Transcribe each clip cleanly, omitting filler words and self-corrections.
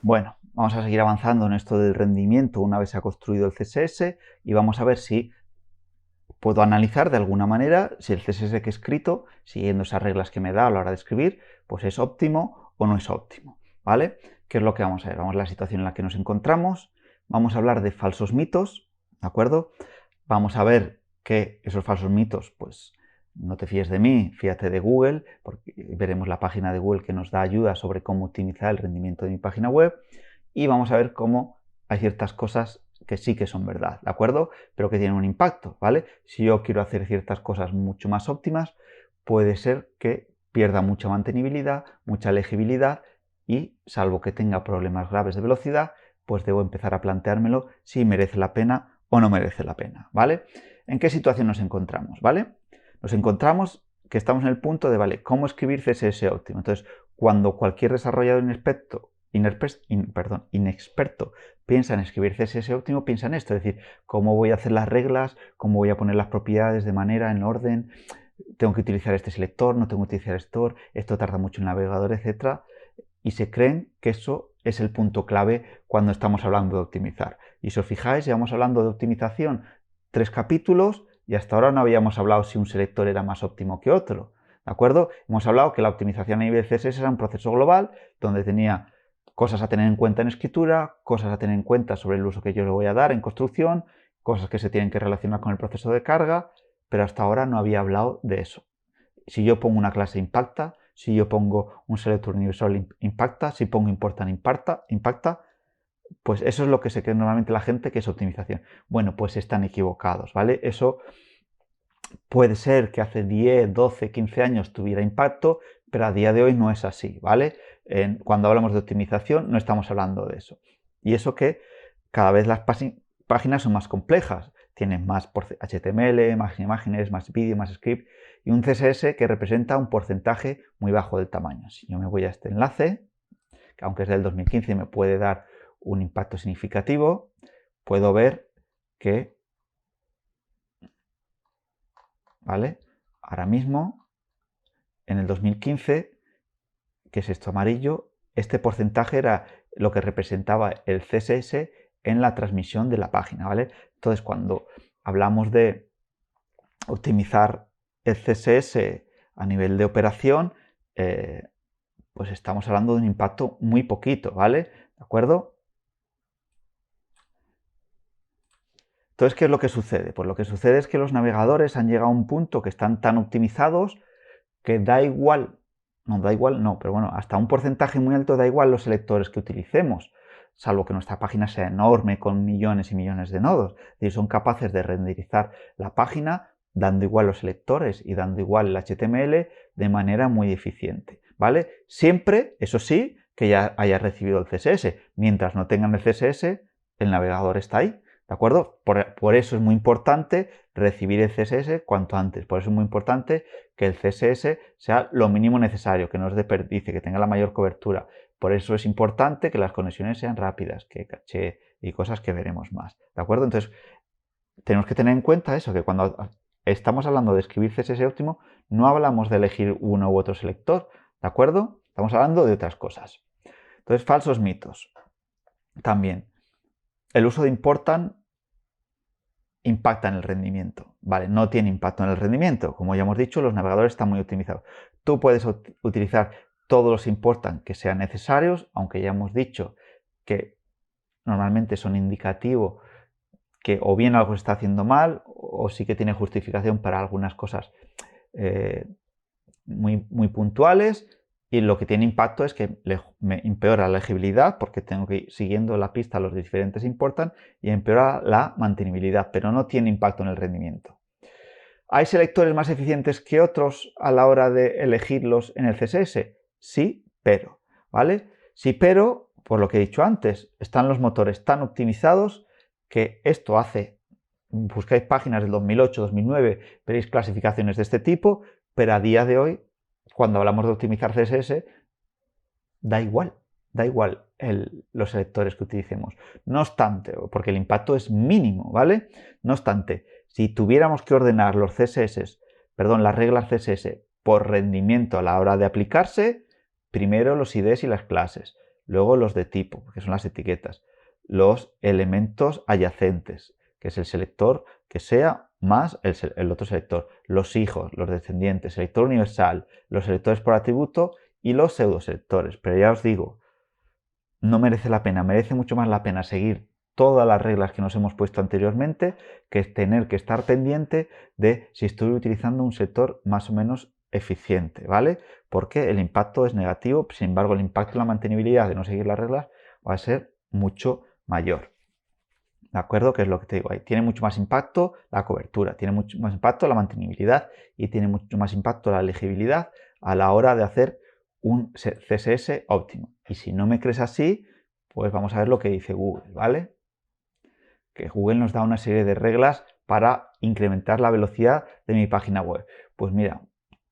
Bueno, vamos a seguir avanzando en esto del rendimiento una vez se ha construido el CSS y vamos a ver si puedo analizar de alguna manera si el CSS que he escrito, siguiendo esas reglas que me da a la hora de escribir, pues es óptimo o no es óptimo, ¿vale? ¿Qué es lo que vamos a ver? Vamos a la situación en la que nos encontramos, vamos a hablar de falsos mitos, ¿de acuerdo? Vamos a ver que esos falsos mitos, pues no te fíes de mí, fíjate de Google, porque veremos la página de Google que nos da ayuda sobre cómo optimizar el rendimiento de mi página web y vamos a ver cómo hay ciertas cosas que sí que son verdad, ¿de acuerdo? Pero que tienen un impacto, ¿vale? Si yo quiero hacer ciertas cosas mucho más óptimas, puede ser que pierda mucha mantenibilidad, mucha legibilidad y, salvo que tenga problemas graves de velocidad, pues debo empezar a planteármelo si merece la pena o no merece la pena, ¿vale? ¿En qué situación nos encontramos, ¿vale? Nos encontramos que estamos en el punto de, ¿vale? ¿Cómo escribir CSS óptimo? Entonces, cuando cualquier desarrollador inexperto piensa en escribir CSS óptimo, piensa en esto, es decir, cómo voy a hacer las reglas, cómo voy a poner las propiedades de manera, en orden, tengo que utilizar este selector, no tengo que utilizar esto tarda mucho en el navegador, etc. Y se creen que eso es el punto clave cuando estamos hablando de optimizar. Y si os fijáis, llevamos hablando de optimización 3 capítulos y hasta ahora no habíamos hablado si un selector era más óptimo que otro. ¿De acuerdo? Hemos hablado que la optimización a nivel CSS era un proceso global donde tenía cosas a tener en cuenta en escritura, cosas a tener en cuenta sobre el uso que yo le voy a dar en construcción, cosas que se tienen que relacionar con el proceso de carga, pero hasta ahora no había hablado de eso. Si yo pongo una clase impacta, si yo pongo un selector universal impacta, si pongo importan impacta, pues eso es lo que se cree normalmente la gente que es optimización. Bueno, pues están equivocados, ¿vale? Eso puede ser que hace 10, 12, 15 años tuviera impacto, pero a día de hoy no es así, ¿vale? Cuando hablamos de optimización no estamos hablando de eso. Y eso que cada vez las páginas son más complejas, tienen más HTML, más imágenes, más vídeo, más script y un CSS que representa un porcentaje muy bajo del tamaño. Si yo me voy a este enlace, que aunque es del 2015 me puede dar un impacto significativo, puedo ver que, ¿vale? Ahora mismo, en el 2015, que es esto amarillo, este porcentaje era lo que representaba el CSS en la transmisión de la página, ¿vale? Entonces, cuando hablamos de optimizar el CSS a nivel de operación, pues estamos hablando de un impacto muy poquito, ¿vale? ¿De acuerdo? Entonces, ¿qué es lo que sucede? Pues lo que sucede es que los navegadores han llegado a un punto que están tan optimizados que da igual, no, pero bueno, hasta un porcentaje muy alto da igual los selectores que utilicemos, salvo que nuestra página sea enorme con millones y millones de nodos. Es decir, son capaces de renderizar la página dando igual los selectores y dando igual el HTML de manera muy eficiente, ¿vale? Siempre, eso sí, que ya haya recibido el CSS. Mientras no tengan el CSS, el navegador está ahí. ¿De acuerdo? Por eso es muy importante recibir el CSS cuanto antes. Por eso es muy importante que el CSS sea lo mínimo necesario, que no os desperdicie, que tenga la mayor cobertura. Por eso es importante que las conexiones sean rápidas, que caché y cosas que veremos más. ¿De acuerdo? Entonces, tenemos que tener en cuenta eso, que cuando estamos hablando de escribir CSS óptimo, no hablamos de elegir uno u otro selector. ¿De acuerdo? Estamos hablando de otras cosas. Entonces, falsos mitos. También, el uso de important impacta en el rendimiento. Vale, no tiene impacto en el rendimiento. Como ya hemos dicho, los navegadores están muy optimizados. Tú puedes utilizar todos los important que sean necesarios, aunque ya hemos dicho que normalmente son indicativo que o bien algo se está haciendo mal o sí que tiene justificación para algunas cosas muy puntuales, y lo que tiene impacto es que me empeora la legibilidad porque tengo que ir siguiendo la pista a los diferentes important y empeora la mantenibilidad, pero no tiene impacto en el rendimiento. ¿Hay selectores más eficientes que otros a la hora de elegirlos en el CSS? Sí, pero, ¿vale? Sí, pero, por lo que he dicho antes, están los motores tan optimizados que esto hace, buscáis páginas del 2008, 2009, veréis clasificaciones de este tipo, pero a día de hoy, cuando hablamos de optimizar CSS, da igual los selectores que utilicemos. No obstante, porque el impacto es mínimo, ¿vale? No obstante, si tuviéramos que ordenar los CSS, perdón, las reglas CSS por rendimiento a la hora de aplicarse, primero los IDs y las clases, luego los de tipo, que son las etiquetas, los elementos adyacentes, que es el selector que sea más el otro selector, los hijos, los descendientes, selector universal, los selectores por atributo y los pseudoselectores. Pero ya os digo, no merece la pena, merece mucho más la pena seguir todas las reglas que nos hemos puesto anteriormente que tener que estar pendiente de si estoy utilizando un sector más o menos eficiente, ¿vale? Porque el impacto es negativo, sin embargo el impacto en la mantenibilidad de no seguir las reglas va a ser mucho mayor. ¿De acuerdo? Que es lo que te digo ahí. Tiene mucho más impacto la cobertura, tiene mucho más impacto la mantenibilidad y tiene mucho más impacto la legibilidad a la hora de hacer un CSS óptimo. Y si no me crees así, pues vamos a ver lo que dice Google, ¿vale? Que Google nos da una serie de reglas para incrementar la velocidad de mi página web. Pues mira,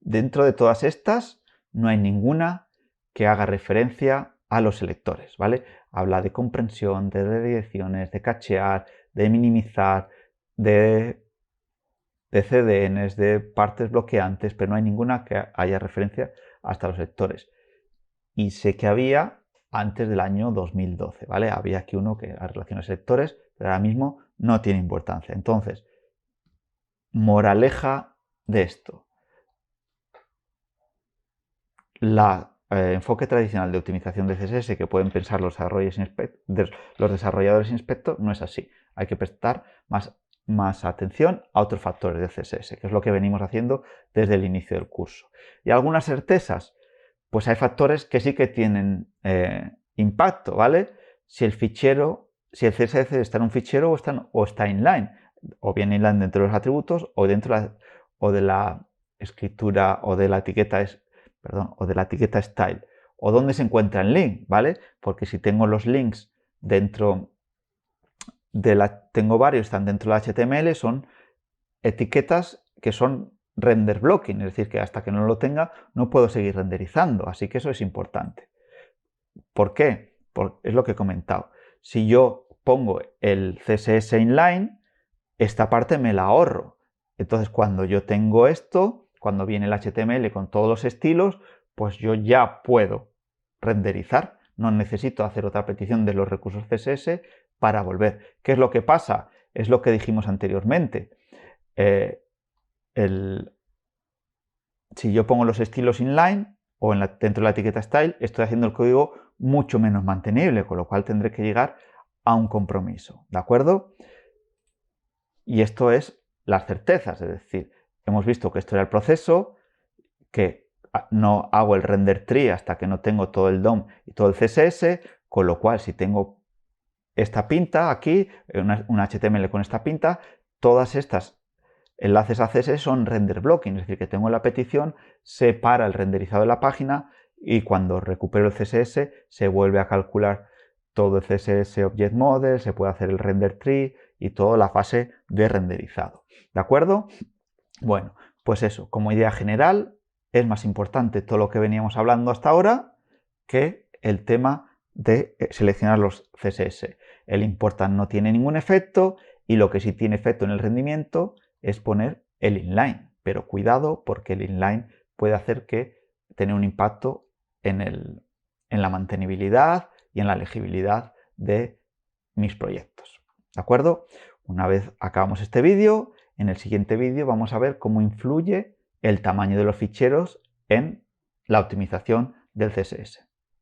dentro de todas estas no hay ninguna que haga referencia a los selectores, ¿vale? Habla de comprensión, de redirecciones, de cachear, de minimizar, de CDNs, de partes bloqueantes, pero no hay ninguna que haya referencia hasta los selectores. Y sé que había antes del año 2012, ¿vale? Había aquí uno que a relaciones selectores, pero ahora mismo no tiene importancia. Entonces, moraleja de esto. La enfoque tradicional de optimización de CSS que pueden pensar los desarrolladores inspector no es así. Hay que prestar más atención a otros factores de CSS, que es lo que venimos haciendo desde el inicio del curso. Y algunas certezas, pues hay factores que sí que tienen impacto, ¿vale? Si el CSS está en un fichero o está inline, o bien inline dentro de los atributos o de la escritura o de la etiqueta style, o dónde se encuentra el link, ¿vale? Porque si tengo los links dentro tengo varios, están dentro del HTML, son etiquetas que son render blocking, es decir, que hasta que no lo tenga no puedo seguir renderizando, así que eso es importante. ¿Por qué? Es lo que he comentado. Si yo pongo el CSS inline, esta parte me la ahorro. Entonces, cuando yo tengo esto, cuando viene el HTML con todos los estilos, pues yo ya puedo renderizar. No necesito hacer otra petición de los recursos CSS para volver. ¿Qué es lo que pasa? Es lo que dijimos anteriormente. Si yo pongo los estilos inline o dentro de la etiqueta style, estoy haciendo el código mucho menos mantenible, con lo cual tendré que llegar a un compromiso. ¿De acuerdo? Y esto es las certezas, es decir, hemos visto que esto era el proceso, que no hago el render tree hasta que no tengo todo el DOM y todo el CSS, con lo cual si tengo esta pinta aquí, un HTML con esta pinta, todas estas enlaces a CSS son render blocking, es decir, que tengo la petición, se para el renderizado de la página y cuando recupero el CSS se vuelve a calcular todo el CSS Object Model, se puede hacer el render tree y toda la fase de renderizado. ¿De acuerdo? Bueno, pues eso, como idea general, es más importante todo lo que veníamos hablando hasta ahora que el tema de seleccionar los CSS. El important no tiene ningún efecto y lo que sí tiene efecto en el rendimiento es poner el inline, pero cuidado porque el inline puede hacer que tenga un impacto en la mantenibilidad y en la legibilidad de mis proyectos. ¿De acuerdo? Una vez acabamos este vídeo, en el siguiente vídeo vamos a ver cómo influye el tamaño de los ficheros en la optimización del CSS.